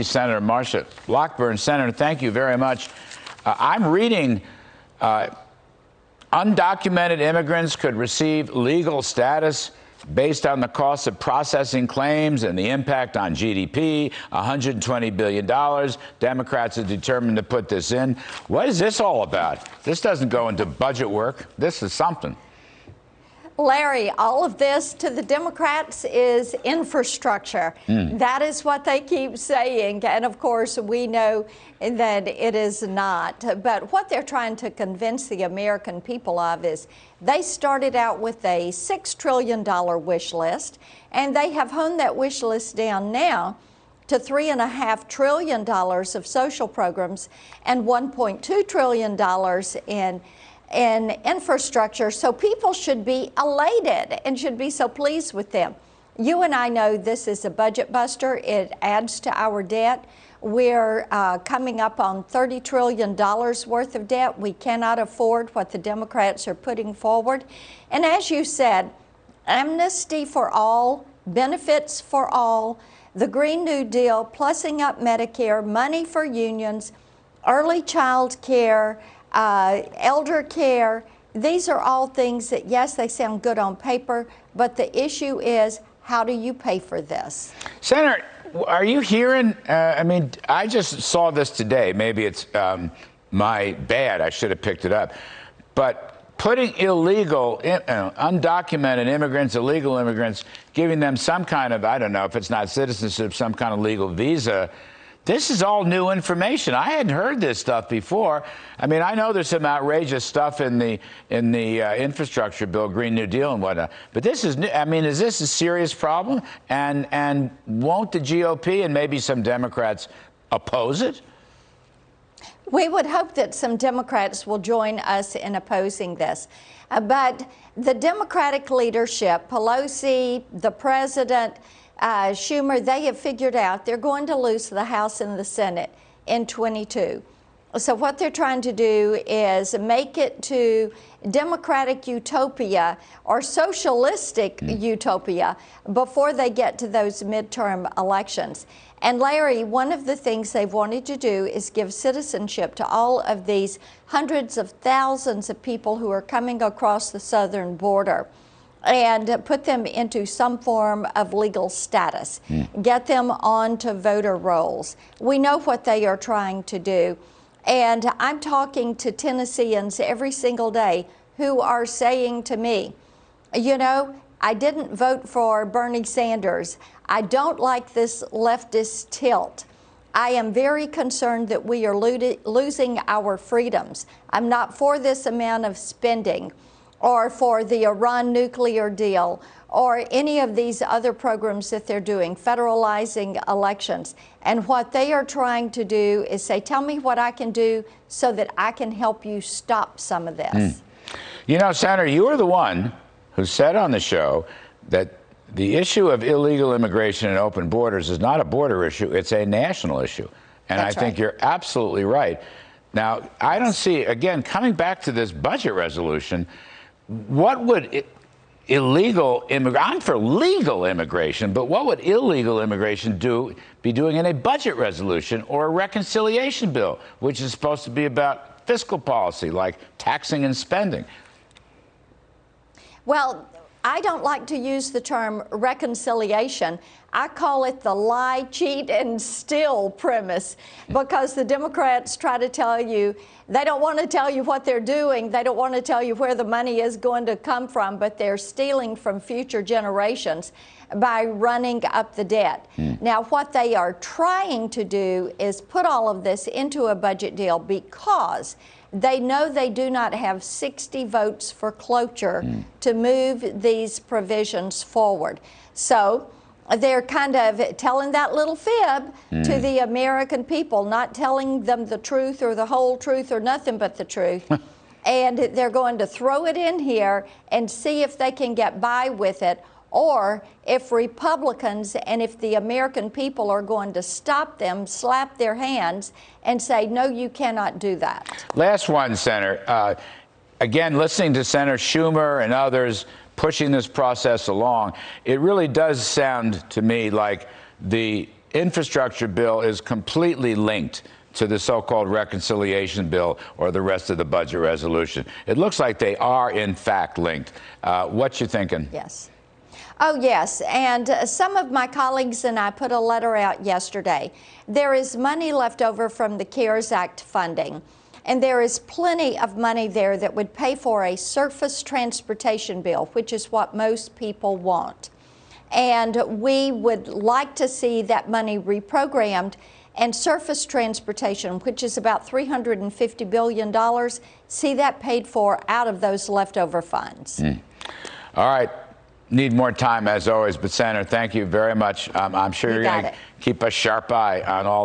Senator Marsha Blackburn. Senator, thank you very much. I'm reading undocumented immigrants could receive legal status based on the cost of processing claims and the impact on GDP, $120 billion. Democrats are determined to put this in. What is this all about? This doesn't go into budget work. This is something. Larry, all of this to the Democrats is infrastructure. That is what they keep saying. And of course, we know that it is not. But what they're trying to convince the American people of is they started out with a $6 trillion wish list, and they have honed that wish list down now to $3.5 trillion of social programs and $1.2 trillion in infrastructure. So people should be elated and should be so pleased with them. You and I know this is a budget buster. It adds to our debt. We're coming up on $30 trillion worth of debt. We cannot afford what the Democrats are putting forward. And as you said, amnesty for all, benefits for all, the Green New Deal, plussing up Medicare, money for unions, early child care, elder care. These are all things that, yes, they sound good on paper, but the issue is, how do you pay for this? Senator, are you hearing, I mean, I just saw this today. Maybe it's my bad. I should have picked it up. But putting illegal, undocumented immigrants, illegal immigrants, giving them some kind of, I don't know if it's not citizenship, some kind of legal visa. This is all new information. I hadn't heard this stuff before. I mean, I know there's some outrageous stuff in the infrastructure bill, Green New Deal and whatnot, but this is new. I mean, is this a serious problem? And won't the GOP and maybe some Democrats oppose it? We would hope that some Democrats will join us in opposing this. But the Democratic leadership, Pelosi, the president, Schumer, they have figured out they're going to lose the House and the Senate in 22. So what they're trying to do is make it to democratic utopia or socialistic utopia before they get to those midterm elections. And Larry, one of the things they've wanted to do is give citizenship to all of these hundreds of thousands of people who are coming across the southern border, and put them into some form of legal status, get them onto voter rolls. We know what they are trying to do. And I'm talking to Tennesseans every single day who are saying to me, you know, I didn't vote for Bernie Sanders. I don't like this leftist tilt. I am very concerned that we are losing our freedoms. I'm not for this amount of spending, or for the Iran nuclear deal, or any of these other programs that they're doing, federalizing elections. And what they are trying to do is say, tell me what I can do so that I can help you stop some of this. You know, Senator, you were the one who said on the show that the issue of illegal immigration and open borders is not a border issue, it's a national issue. And I think you're absolutely right. Now, I don't see, again, coming back to this budget resolution, what would illegal immigration, I'm for legal immigration, but what would illegal immigration be doing in a budget resolution or a reconciliation bill, which is supposed to be about fiscal policy, like taxing and spending? Well, I don't like to use the term reconciliation. I call it the lie, cheat, and steal premise, because the Democrats try to tell you, they don't want to tell you what they're doing. They don't want to tell you where the money is going to come from, but they're stealing from future generations by running up the debt. Now, what they are trying to do is put all of this into a budget deal because they know they do not have 60 votes for cloture to move these provisions forward. So they're kind of telling that little fib to the American people, not telling them the truth or the whole truth or nothing but the truth. And they're going to throw it in here and see if they can get by with it, or if Republicans and if the American people are going to stop them, slap their hands, and say, no, you cannot do that. Last one, Senator. Again, listening to Senator Schumer and others pushing this process along, it really does sound to me like the infrastructure bill is completely linked to the so-called reconciliation bill or the rest of the budget resolution. It looks like they are, in fact, linked. What you thinking? Yes. Oh, yes. And some of my colleagues and I put a letter out yesterday. There is money left over from the CARES Act funding, and there is plenty of money there that would pay for a surface transportation bill, which is what most people want. And we would like to see that money reprogrammed, and surface transportation, which is about $350 billion, see that paid for out of those leftover funds. All right. Need more time, as always. But, Senator, thank you very much. I'm sure you're going to keep a sharp eye on all